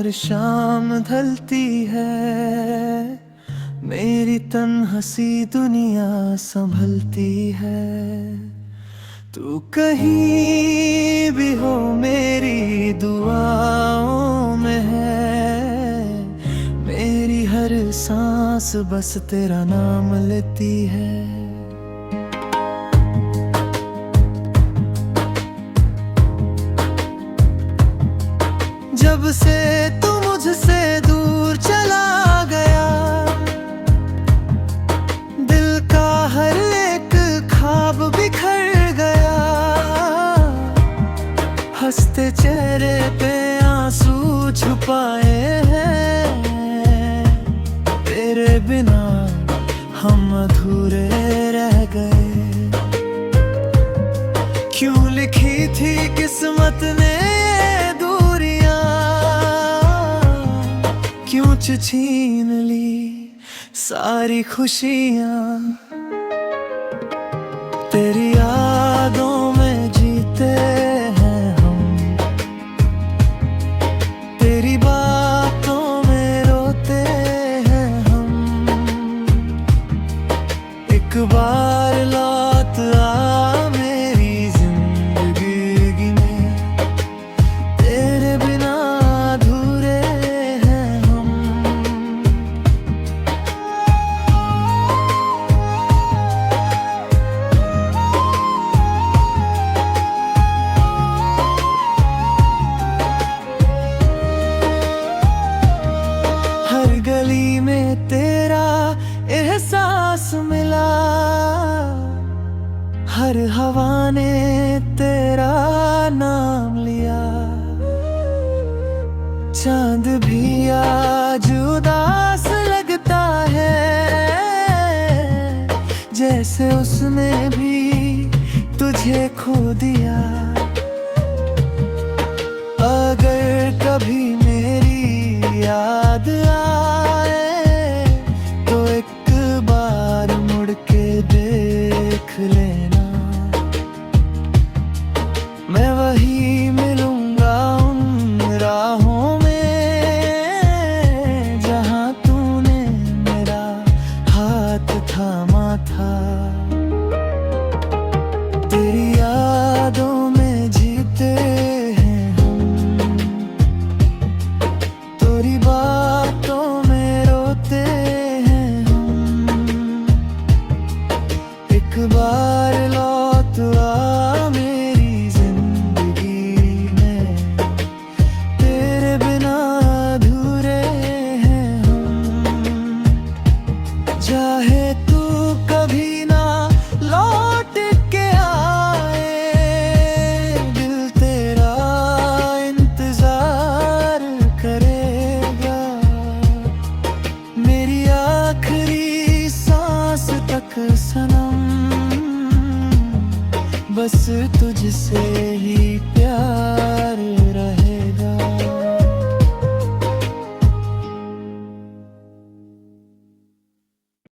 हर शाम ढलती है, मेरी तन्हसी दुनिया संभलती है। तू कहीं भी हो मेरी दुआओं में है, मेरी हर सांस बस तेरा नाम लेती है। जब से तू मुझसे दूर चला गया, दिल का हर एक ख्वाब बिखर गया। हंसते चेहरे पे आंसू छुपाए हैं, तेरे बिना हम अधूरे रह गए। क्यों लिखी थी किस्मत ने दूरियां, क्यों छीन ली सारी खुशियां। तेरी यादों में जीते हैं हम, तेरी बातों में रोते हैं हम। एक बार लौट आ मेरी जिंदगी में, तेरे बिना अधूरे हैं हम। हर गली में तेरा एहसास मिला, हर हवा ने तेरा नाम लिया। चांद भी आज उदास लगता है, जैसे उसने भी तुझे खो दिया। अगर कभी मेरी याद आए तो एक बार मुड़ के देख लेना। मैं वही मिलूंगा उन राहों में, जहां तूने मेरा हाथ थामा था। तेरी यादों में जीते हैं हम, तेरी बातों में रोते हैं हम। एक बार लौट आ मेरी जिंदगी में, तेरे बिना अधूरे हैं हम। चाहे तू कभी ना लौट के आए, दिल तेरा इंतजार करेगा। मेरी आखिरी सांस तक सनम, बस तुझसे ही प्यार